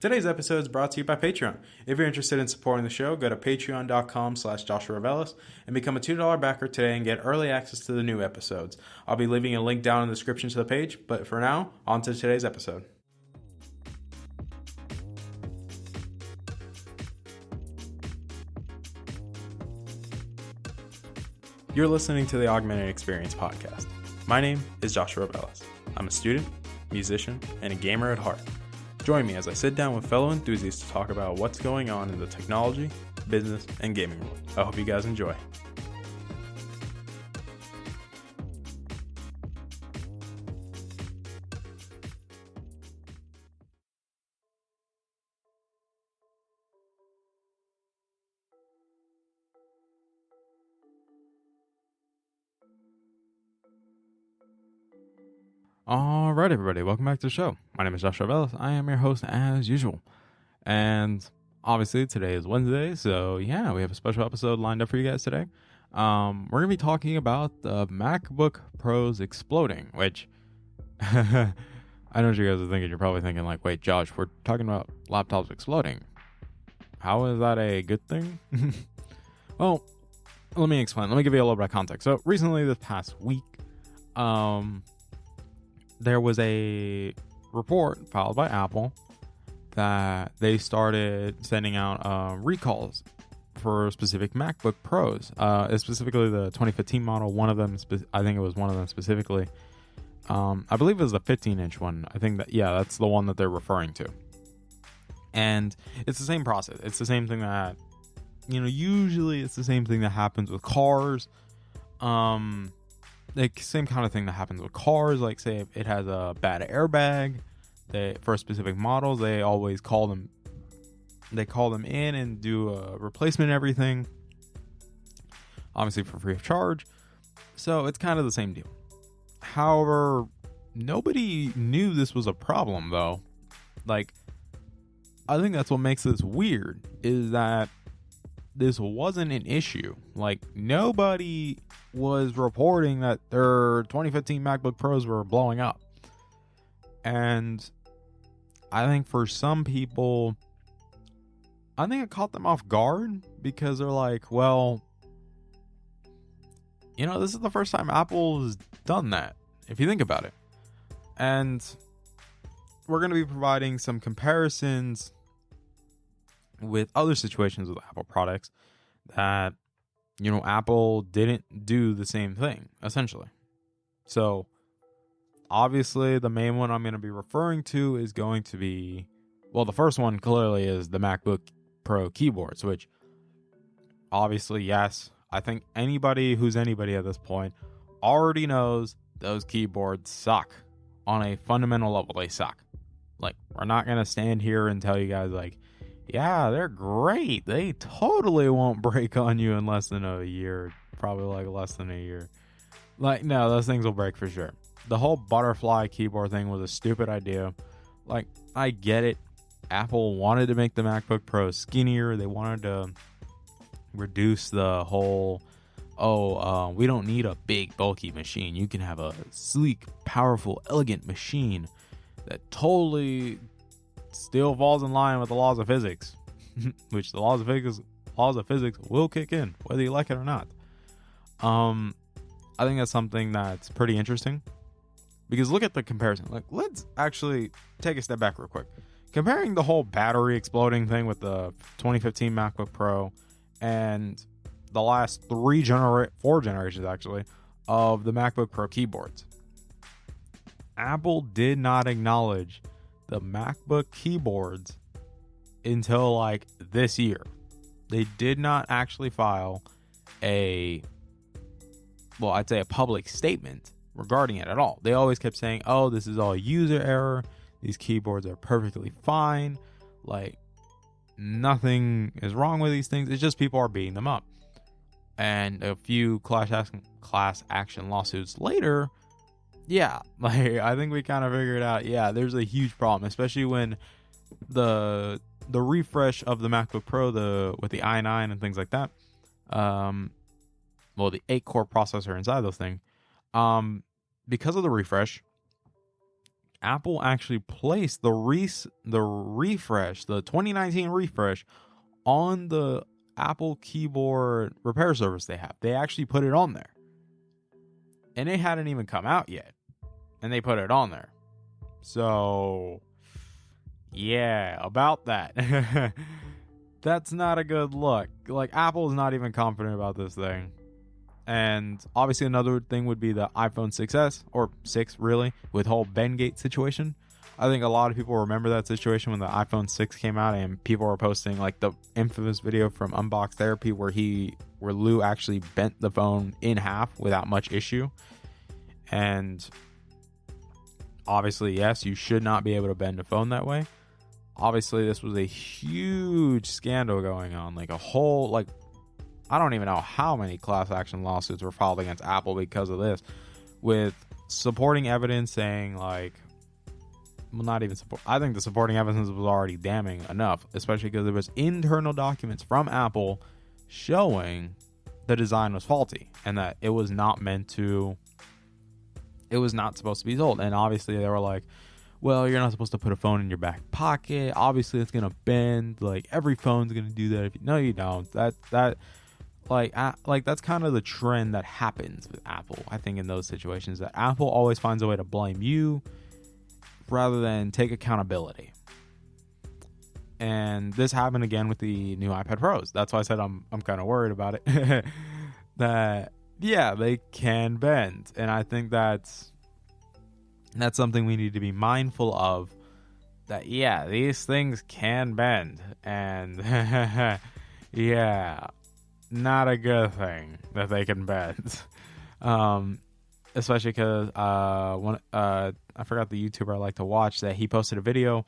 Today's episode is brought to you by Patreon. If you're interested in supporting the show, go to patreon.com/JoshuaRevelis and become a $2 backer today and get early access to the new episodes. I'll be leaving a link down in the description to the page, but for now, on to today's episode. You're listening to the Augmented Experience podcast. My name is Joshua Revelis. I'm a student, musician, and a gamer at heart. Join me as I sit down with fellow enthusiasts to talk about what's going on in the technology, business, and gaming world. I hope you guys enjoy. All right, everybody, welcome back to the show. My name is Joshua Revelis. I am your host as usual. And obviously today is Wednesday, so yeah, we have a special episode lined up for you guys today. We're going to be talking about the MacBook Pros exploding, which I know what you guys are thinking. You're probably thinking like, wait, Josh, we're talking about laptops exploding. How is that a good thing? Well, let me explain. Let me give you a little bit of context. So recently, this past week, there was a report filed by Apple that they started sending out recalls for specific MacBook Pros, specifically the 2015 model. One of them, I think it was one of them specifically. I believe it was the 15-inch one. I think that, yeah, that's the one that they're referring to. And it's the same process. It's the same thing that, usually it's the same thing that happens with cars. Like same kind of thing that happens with cars. Like say if it has a bad airbag, for specific models, they always call them. They call them in and do a replacement and everything. Obviously for free of charge. So it's kind of the same deal. However, nobody knew this was a problem though. Like, I think that's what makes this weird is that this wasn't an issue. Like nobody was reporting that their 2015 MacBook Pros were blowing up. And I think for some people, I think it caught them off guard because they're like, well, this is the first time Apple's done that, if you think about it. And we're going to be providing some comparisons with other situations with Apple products that Apple didn't do the same thing, essentially. So, obviously, the main one I'm going to be referring to is going to be, well, the first one clearly is the MacBook Pro keyboards, which, obviously, yes, I think anybody who's anybody at this point already knows those keyboards suck. On a fundamental level, they suck. Like, we're not going to stand here and tell you guys, like, yeah, they're great. They totally won't break on you in less than a year. Probably like less than a year. Like, no, those things will break for sure. The whole butterfly keyboard thing was a stupid idea. Like, I get it. Apple wanted to make the MacBook Pro skinnier. They wanted to reduce the whole, we don't need a big, bulky machine. You can have a sleek, powerful, elegant machine that totally still falls in line with the laws of physics, which the laws of physics will kick in whether you like it or not. I think that's something that's pretty interesting because look at the comparison. Like, let's actually take a step back real quick. Comparing the whole battery exploding thing with the 2015 MacBook Pro and the last 4 generations actually of the MacBook Pro keyboards. Apple did not acknowledge the MacBook keyboards until like this year. They did not actually file a public statement regarding it at all. They always kept saying, oh, this is all user error. These keyboards are perfectly fine. Like, nothing is wrong with these things. It's just people are beating them up. And a few class action lawsuits later, yeah, like I think we kind of figured out, yeah, there's a huge problem, especially when the refresh of the MacBook Pro, with the i9 and things like that, the 8-core processor inside those things, because of the refresh, Apple actually placed the refresh, the 2019 refresh, on the Apple keyboard repair service they have. They actually put it on there. And it hadn't even come out yet. And they put it on there. So, yeah, about that. That's not a good look. Like, Apple's not even confident about this thing. And obviously another thing would be the iPhone 6s, or 6 really, with whole Bendgate situation. I think a lot of people remember that situation when the iPhone 6 came out and people were posting like the infamous video from Unbox Therapy where Lou actually bent the phone in half without much issue. And obviously, yes, you should not be able to bend a phone that way. Obviously, this was a huge scandal going on, like a whole, like, I don't even know how many class action lawsuits were filed against Apple because of this, with supporting evidence saying, like, well, not even support. I think the supporting evidence was already damning enough, especially because there was internal documents from Apple showing the design was faulty and that it was not supposed to be sold. And obviously they were like, well, you're not supposed to put a phone in your back pocket. Obviously it's going to bend. Like, every phone's going to do that. No, you don't. Like that's kind of the trend that happens with Apple. I think in those situations that Apple always finds a way to blame you rather than take accountability. And this happened again with the new iPad Pros. That's why I said I'm kind of worried about it. That, yeah, they can bend. And I think that's something we need to be mindful of. That, yeah, these things can bend. And, yeah, not a good thing that they can bend. Especially because I forgot the YouTuber I like to watch, that he posted a video.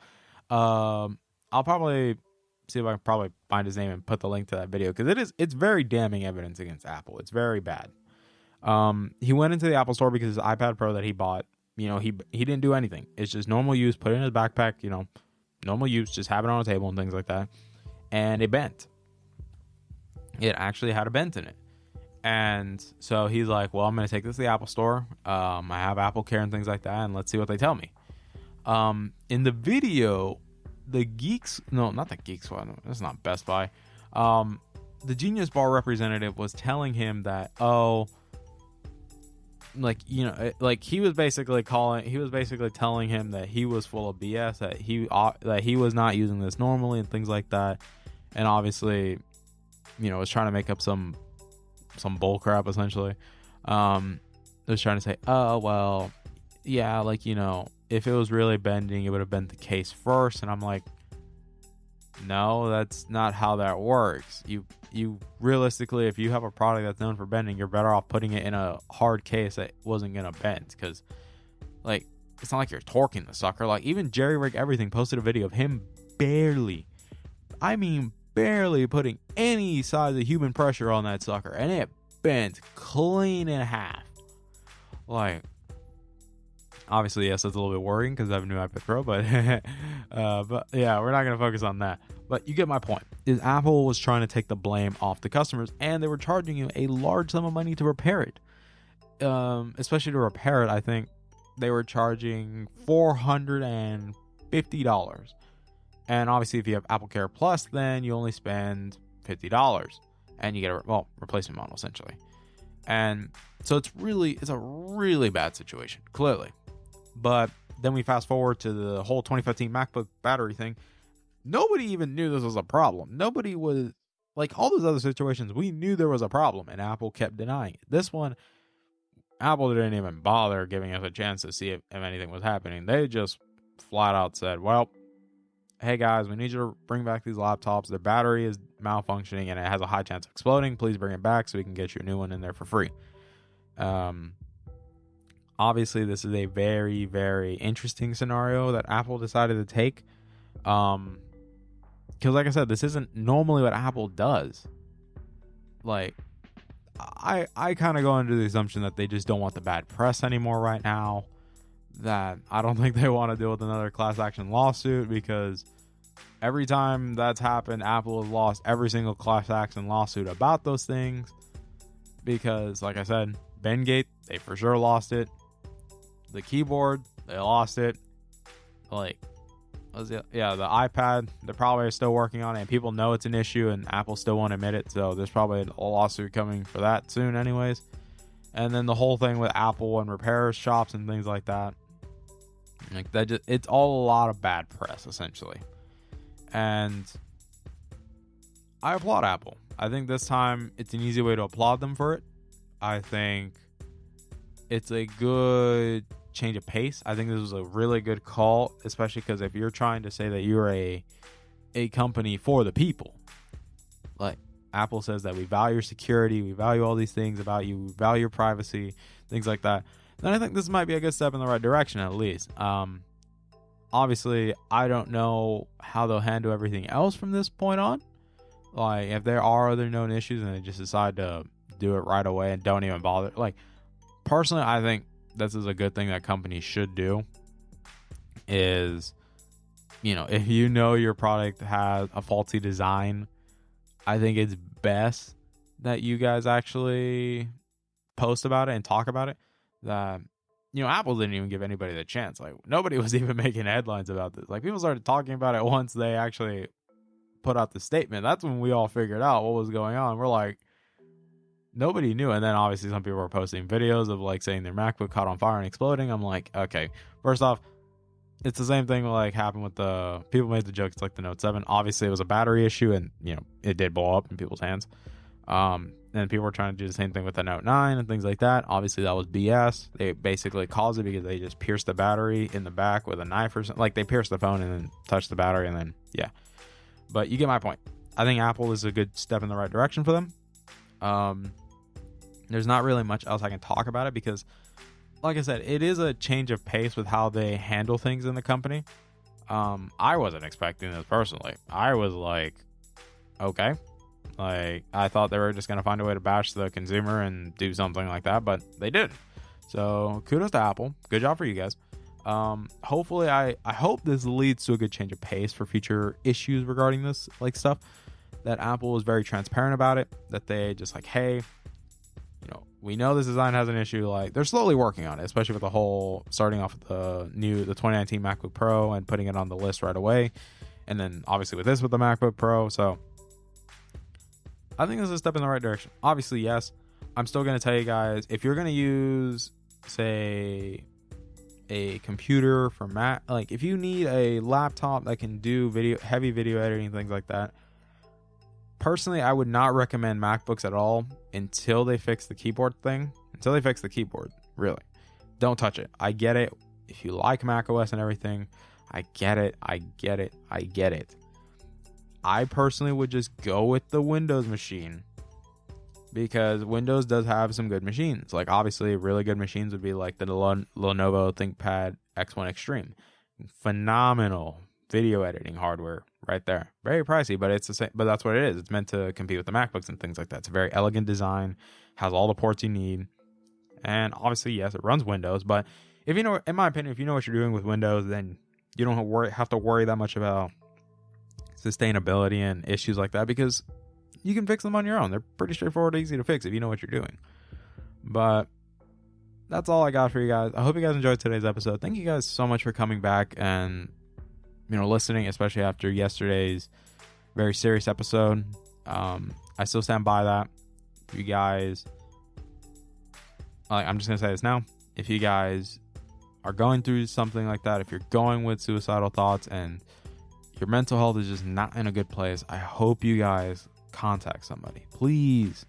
I'll probably see if I can probably find his name and put the link to that video, because it's very damning evidence against Apple. It's very bad. He went into the Apple store because his iPad Pro that he bought, he didn't do anything. It's just normal use, put it in his backpack, normal use, just have it on a table and things like that. And it bent. It actually had a bent in it. And so he's like, well, I'm going to take this to the Apple store. I have Apple Care and things like that, and let's see what they tell me. In the video, not the Geeks one, that's not Best Buy. The Genius Bar representative was telling him that, he was basically telling him that he was full of BS, that he was not using this normally and things like that. And obviously, was trying to make up some bull crap, essentially. Was trying to say, oh, well, yeah, if it was really bending, it would have bent the case first. And I'm like, no, that's not how that works. You realistically, if you have a product that's known for bending, you're better off putting it in a hard case that wasn't gonna bend, because it's not like you're torquing the sucker. Like, even Jerry Rig Everything posted a video of him barely putting any size of human pressure on that sucker, and it bent clean in half. Like, obviously, yes, that's a little bit worrying because I have a new iPad Pro, but yeah, we're not going to focus on that. But you get my point. Is Apple was trying to take the blame off the customers, and they were charging you a large sum of money to repair it. Especially to repair it, I think they were charging $450. And obviously, if you have Apple Care Plus, then you only spend $50, and you get a replacement model, essentially. And so it's a really bad situation, clearly. But then we fast forward to the whole 2015 MacBook battery thing. Nobody even knew this was a problem. Nobody was, like, all those other situations, we knew there was a problem, and Apple kept denying it. This one, Apple didn't even bother giving us a chance to see if anything was happening. They just flat out said, well, hey guys, we need you to bring back these laptops. Their battery is malfunctioning and it has a high chance of exploding. Please bring it back so we can get you a new one in there for free. Obviously, this is a very, very interesting scenario that Apple decided to take. Because like I said, this isn't normally what Apple does. Like, I kind of go into the assumption that they just don't want the bad press anymore right now. That I don't think they want to deal with another class action lawsuit, because every time that's happened, Apple has lost every single class action lawsuit about those things. Because, like I said, Bendgate, they for sure lost it. The keyboard, they lost it. like, the iPad, they're probably still working on it, and people know it's an issue, and Apple still won't admit it. So there's probably a lawsuit coming for that soon, anyways. And then the whole thing with Apple and repair shops and things like that, like that, it's all a lot of bad press, essentially. And I applaud Apple. I think this time it's an easy way to applaud them for it. I think it's a good change of pace. I think this was a really good call, especially because if you're trying to say that you're a company for the people, like Apple says that we value security, we value all these things about you, we value your privacy, things like that, then I think this might be a good step in the right direction, at least. Obviously, I don't know how they'll handle everything else from this point on. Like, if there are other known issues and they just decide to do it right away and don't even bother. Like, personally, I think this is a good thing that companies should do. Is, if you know your product has a faulty design, I think it's best that you guys actually post about it and talk about it. That, Apple didn't even give anybody the chance. Like, nobody was even making headlines about this. Like, people started talking about it once they actually put out the statement. That's when we all figured out what was going on. We're like, nobody knew. And then obviously some people were posting videos of like saying their MacBook caught on fire and exploding. I'm like, okay, first off, it's the same thing like happened with the people made the joke. It's like the Note 7. Obviously it was a battery issue and it did blow up in people's hands. And people were trying to do the same thing with the Note 9 and things like that. Obviously that was BS. They basically caused it because they just pierced the battery in the back with a knife or something. Like they pierced the phone and then touched the battery and then but you get my point. I think Apple is a good step in the right direction for them. There's not really much else I can talk about it because, like I said, it is a change of pace with how they handle things in the company. I wasn't expecting this personally. I was like, okay. Like, I thought they were just going to find a way to bash the consumer and do something like that, but they did. So, kudos to Apple. Good job for you guys. Hopefully, I hope this leads to a good change of pace for future issues regarding this, like, stuff. That Apple was very transparent about it. That they just like, hey, we know this design has an issue. Like, they're slowly working on it, especially with the whole starting off with the 2019 MacBook Pro and putting it on the list right away. And then obviously with the MacBook Pro. So I think this is a step in the right direction. Obviously, yes, I'm still going to tell you guys, if you're going to use, say, a computer for Mac, like if you need a laptop that can do heavy video editing, things like that, personally, I would not recommend MacBooks at all until they fix the keyboard thing. Until they fix the keyboard, really. Don't touch it. I get it. If you like macOS and everything, I get it. I personally would just go with the Windows machine because Windows does have some good machines. Like, obviously, really good machines would be like the Lenovo ThinkPad X1 Extreme. Phenomenal video editing hardware right there. Very pricey, but it's the same. But that's what it is. It's meant to compete with the MacBooks and things like that. It's a very elegant design, has all the ports you need, and obviously, yes, it runs Windows. But if in my opinion, if you know what you're doing with Windows, then you don't have to worry that much about sustainability and issues like that because you can fix them on your own. They're pretty straightforward, easy to fix if you know what you're doing. But that's all I got for you guys. I hope you guys enjoyed today's episode. Thank you guys so much for coming back and listening, especially after yesterday's very serious episode. I still stand by that. If you guys, I'm just gonna say this now. If you guys are going through something like that, if you're going with suicidal thoughts and your mental health is just not in a good place, I hope you guys contact somebody, please.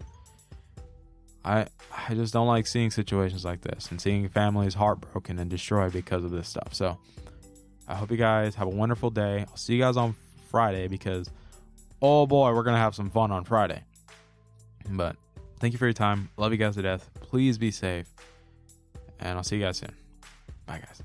I just don't like seeing situations like this and seeing families heartbroken and destroyed because of this stuff. So I hope you guys have a wonderful day. I'll see you guys on Friday because, oh boy, we're going to have some fun on Friday. But thank you for your time. Love you guys to death. Please be safe. And I'll see you guys soon. Bye, guys.